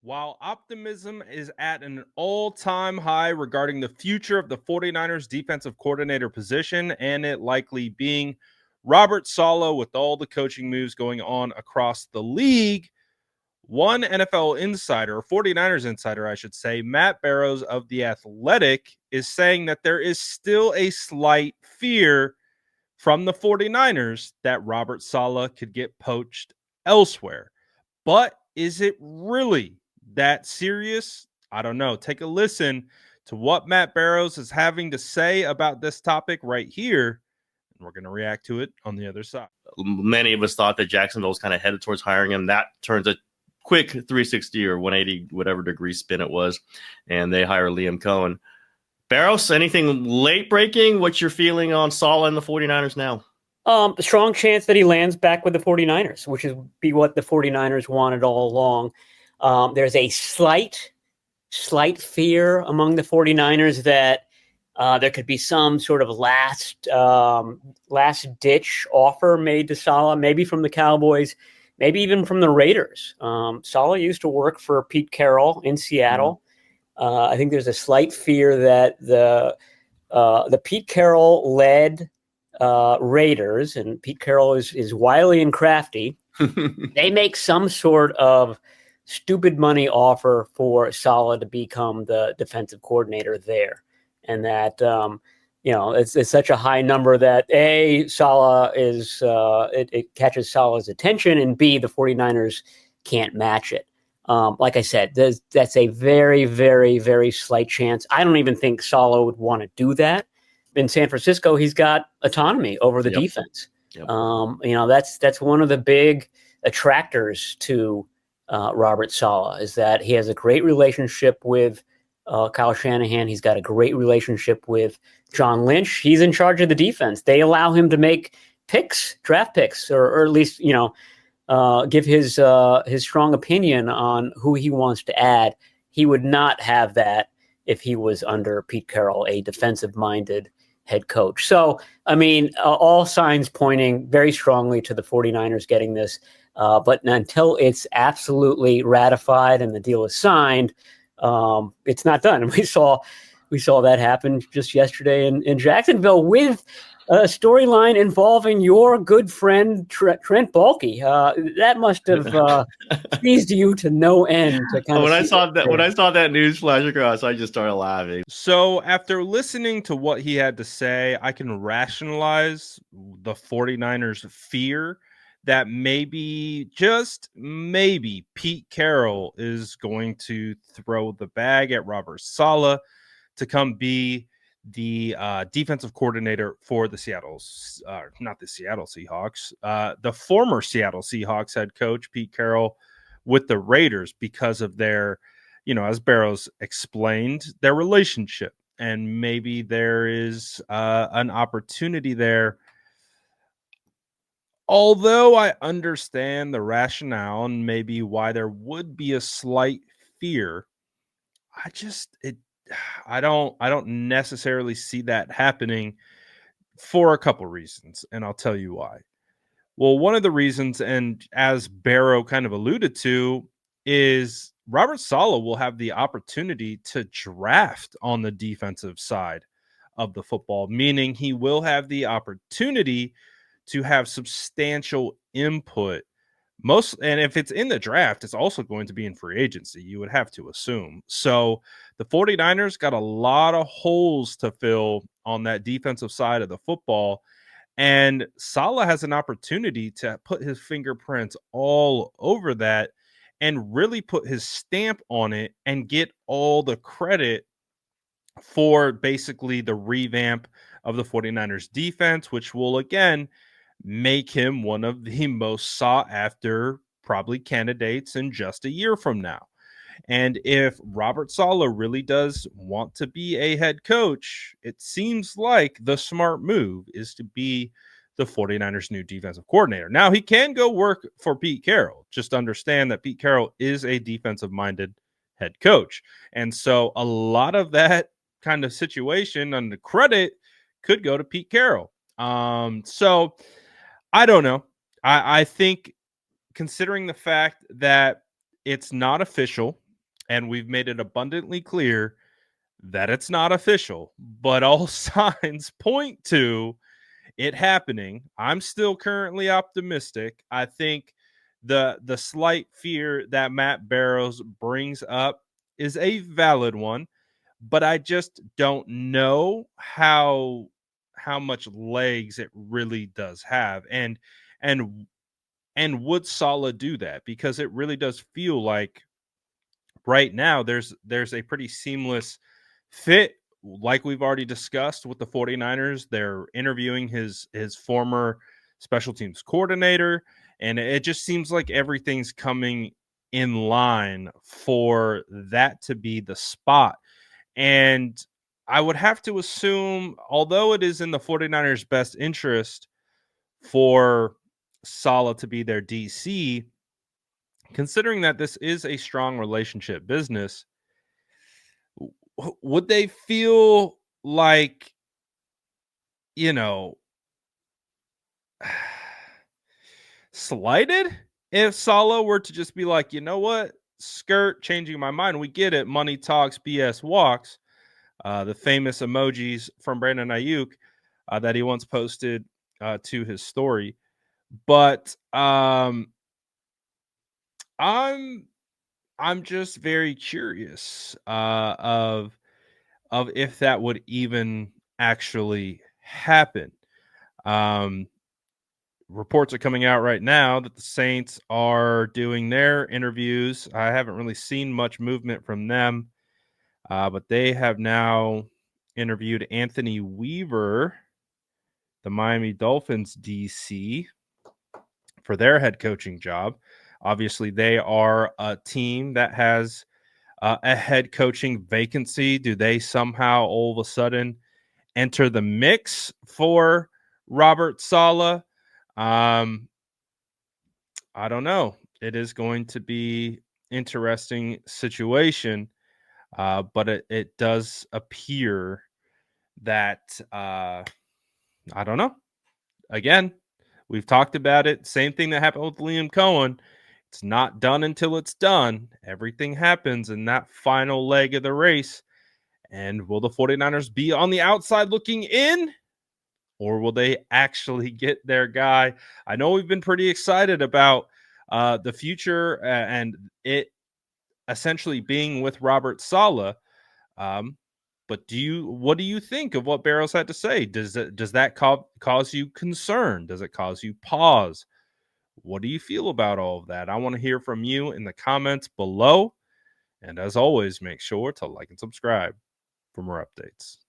While optimism is at an all-time high regarding the future of the 49ers defensive coordinator position and it likely being Robert Saleh with all the coaching moves going on across the league, one NFL insider, 49ers insider, I should say, Matt Barrows of The Athletic, is saying that there is still a slight fear from the 49ers that Robert Saleh could get poached elsewhere. But is it really that serious? I don't know. Take a listen to what Matt Barrows is having to say about this topic right here. And we're going to react to it on the other side. Many of us thought that Jacksonville was kind of headed towards hiring him. That turns a quick 360 or 180, whatever degree spin it was, and they hire Liam Cohen. Barrows, anything late breaking? What's your feeling on Saleh and the 49ers now? A strong chance that he lands back with the 49ers, which is be what the 49ers wanted all along. There's a slight fear among the 49ers that there could be some sort of last ditch offer made to Saleh, maybe from the Cowboys, maybe even from the Raiders. Saleh used to work for Pete Carroll in Seattle. I think there's a slight fear that the Pete Carroll led Raiders, and Pete Carroll is wily and crafty. They make some sort of stupid money offer for Saleh to become the defensive coordinator there, and that it's such a high number that Saleh is it catches Saleh's attention, and B, the 49ers can't match it. Like I said, that's a very, very, very slight chance. I don't even think Saleh would want to do that. In San Francisco, he's got autonomy over the defense. Yep. That's one of the big attractors to Robert Saleh is that he has a great relationship with Kyle Shanahan. He's got a great relationship with John Lynch. He's in charge of the defense. They allow him to make draft picks, or at least give his strong opinion on who he wants to add. He would not have that if he was under Pete Carroll, a defensive-minded head coach. So, I mean, all signs pointing very strongly to the 49ers getting this. But until it's absolutely ratified and the deal is signed, it's not done. And we saw that happen just yesterday in Jacksonville with a storyline involving your good friend Trent Baalke. That must have pleased you to no end. When I saw that news flash across, I just started laughing. So after listening to what he had to say, I can rationalize the 49ers' fear that maybe, just maybe, Pete Carroll is going to throw the bag at Robert Saleh to come be the defensive coordinator for the not the Seattle Seahawks, the former Seattle Seahawks head coach, Pete Carroll, with the Raiders because of their, as Barrows explained, their relationship. And maybe there is an opportunity there. Although I understand the rationale and maybe why there would be a slight fear, I don't necessarily see that happening for a couple reasons, and I'll tell you why. Well, one of the reasons, and as Barrow kind of alluded to, is Robert Saleh will have the opportunity to draft on the defensive side of the football, meaning he will have the opportunity to have substantial input. And if it's in the draft, it's also going to be in free agency, you would have to assume. So the 49ers got a lot of holes to fill on that defensive side of the football. And Saleh has an opportunity to put his fingerprints all over that and really put his stamp on it and get all the credit for basically the revamp of the 49ers defense, which will, again, make him one of the most sought after probably candidates in just a year from now. And if Robert Saleh really does want to be a head coach, it seems like the smart move is to be the 49ers' new defensive coordinator. Now, he can go work for Pete Carroll. Just understand that Pete Carroll is a defensive-minded head coach. And so a lot of that kind of situation and the credit could go to Pete Carroll. So I don't know. I think considering the fact that it's not official, and we've made it abundantly clear that it's not official, but all signs point to it happening. I'm still currently optimistic. I think the slight fear that Matt Barrows brings up is a valid one, but I just don't know how much legs it really does have. And and would Salah do that? Because it really does feel like right now there's a pretty seamless fit, like we've already discussed with the 49ers. They're interviewing his former special teams coordinator, and it just seems like everything's coming in line for that to be the spot. And I would have to assume, although it is in the 49ers best interest for Salah to be their DC, considering that this is a strong relationship business, would they feel like, you know, slighted if Salah were to just be like, you know what, skirt, changing my mind. We get it. Money talks, BS walks. The famous emojis from Brandon Ayuk that he once posted to his story. But I'm just very curious of if that would even actually happen. Um, Reports are coming out right now that the Saints are doing their interviews. I haven't really seen much movement from them, but they have now interviewed Anthony Weaver, the Miami Dolphins DC, for their head coaching job. Obviously, they are a team that has a head coaching vacancy. Do they somehow all of a sudden enter the mix for Robert Saleh? I don't know. It is going to be interesting situation, but it does appear that I don't know. Again, we've talked about it. Same thing that happened with Liam Cohen. It's not done until it's done. Everything happens in that final leg of the race. And will the 49ers be on the outside looking in? Or will they actually get their guy? I know we've been pretty excited about the future and it essentially being with Robert Saleh. But what do you think of what Barrows had to say? Does that cause you concern? Does it cause you pause? What do you feel about all of that? I want to hear from you in the comments below. And as always, make sure to like and subscribe for more updates.